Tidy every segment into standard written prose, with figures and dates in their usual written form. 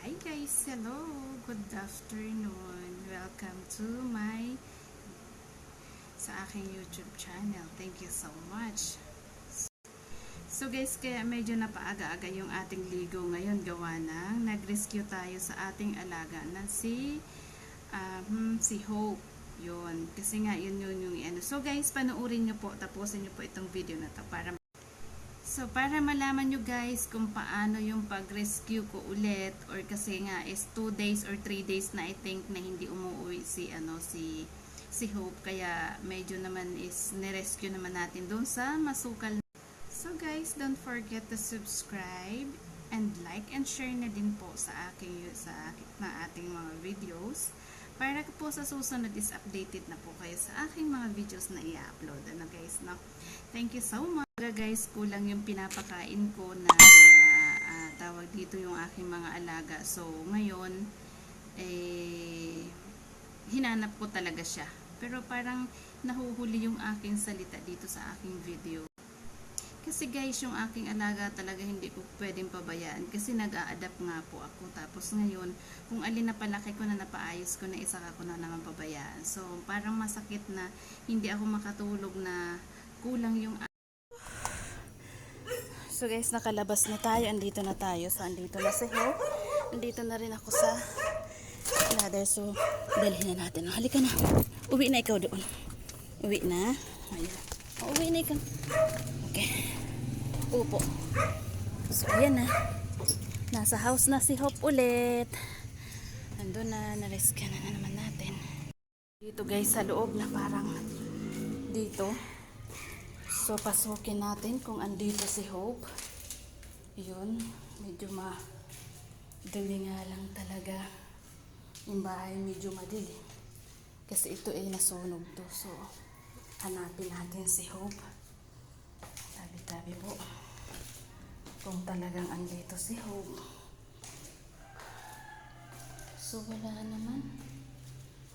Hi guys, hello, good afternoon. Welcome to sa aking YouTube channel. Thank you so much. So guys, kaya medyo napaaga-aga yung ating ligo ngayon gawa ng nag-rescue tayo sa ating alaga na si Hope. Yun, kasi nga yun yung ano. So guys, panoorin nyo po, tapusin nyo po itong video na to para malaman nyo guys kung paano yung pag-rescue ko ulit, or kasi nga is 2 days or 3 days na I think na hindi umuwi si Hope, kaya medyo naman is nirescue naman natin doon sa masukal. So guys, don't forget to subscribe and like and share na din po sa ating mga videos para po sa susunod is updated na po kayo sa aking mga videos na i-upload. Ano guys, no? Thank you so much. Guys, kulang yung pinapakain ko na tawag dito yung aking mga alaga. So, ngayon, hinanap ko talaga siya. Pero parang nahuhuli yung aking salita dito sa aking video. Kasi guys, yung aking alaga talaga hindi ko pwedeng pabayaan kasi nag-a-adapt nga po ako. Tapos ngayon, kung alin na palaki ko na napaayos ko na, isa ko na naman pabayaan. So, parang masakit na hindi ako makatulog na kulang yung. So guys, nakalabas na tayo. Andito na tayo. So, andito na si Hope. Andito na rin ako sa ladder. So, dalhin na natin. Halika na. Uwi na ikaw doon. Uwi na. Ayan. Uwi na ikaw. Okay. Upo. So, ayan na. Nasa house na si Hope ulit. Nandun na. Narescue na naman natin. Dito guys, sa loob na parang dito. So, pasukin natin kung andito si Hope. Yun. Medyo madali nga lang talaga. Yung bahay medyo madilim. Kasi ito ay nasunog to. So, hanapin natin si Hope. Tabi-tabi po. Kung talagang andito si Hope. So, wala naman.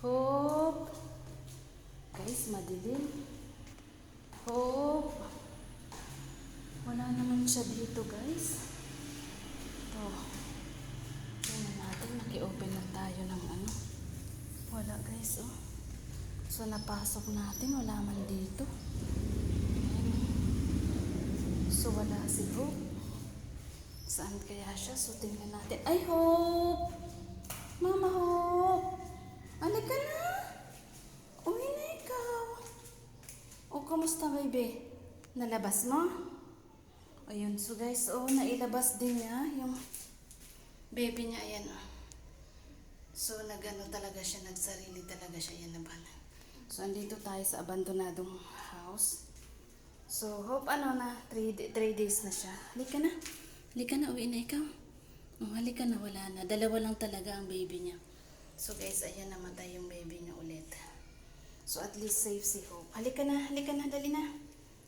Hope! Guys, madilim. Hope! Wala naman siya dito, guys. Ito. Tingnan natin. Naki-open na tayo ng ano. Wala, guys, oh. So, napasok natin. Wala man dito. So, wala si Hope. Saan kaya siya? So, tingnan natin. Ay, Hope! Mama Hope! Halika na! Uwi na ikaw. O, kumusta, baby? Nalabas mo? Ayun. So, guys, nailabas din niya yung baby niya. Ayan, oh. So, nagano talaga siya. Nagsarili talaga siya. Yan naman. So, andito tayo sa abandonadong house. So, Hope, 3 days na siya. Halika na. Halika na, uwi na ikaw. Halika na, wala na. 2 lang talaga ang baby niya. So, guys, ayan, namatay yung baby niya ulit. So, at least safe si Hope. Halika na, dali na.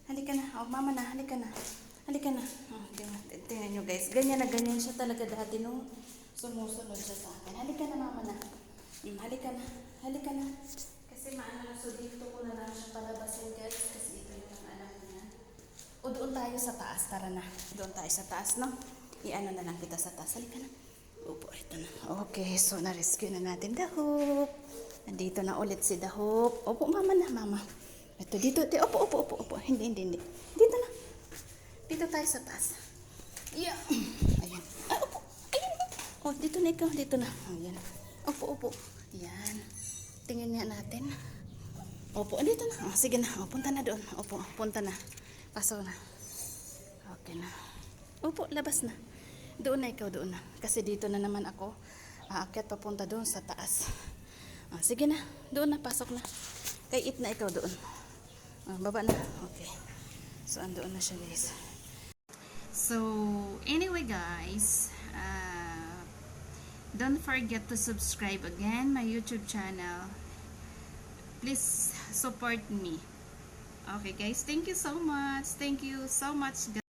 Halika na. Mama na, halika na. Halika na. Tingnan nyo, guys. Ganyan siya talaga dati nung sumusunod siya sa akin. Halika na, mama na. Halika na. Halika na. Kasi so dito ko na lang siya palabasin, guys. Kasi ito yung alam niya. O doon tayo sa taas. Tara na. Doon tayo sa taas, no? I-ano na lang kita sa taas. Halika na. Opo, ito na. Okay, so na-rescue na natin the Hope. Nandito na ulit si the Hope. Opo, mama na, mama. Ito, dito. Opo. Hindi. Dito na. Dito tayo sa taas. Yeah. Ayan. Opo. Ayan. Oh, dito na ikaw. Dito na. Ayan. Opo. Ayan. Tingnan nga natin. Opo, dito na. Sige na. Punta na doon. Opo, punta na. Pasok na. Okay na. Opo, labas na. Doon na ikaw, doon na. Kasi dito na naman ako. Aakyat papunta doon sa taas. Sige na. Doon na, pasok na. Kay it na ikaw doon. Baba na. Okay. So, andoon na siya, guys. So, anyway, guys. Don't forget to subscribe again my YouTube channel. Please support me. Okay, guys. Thank you so much. Thank you so much, guys.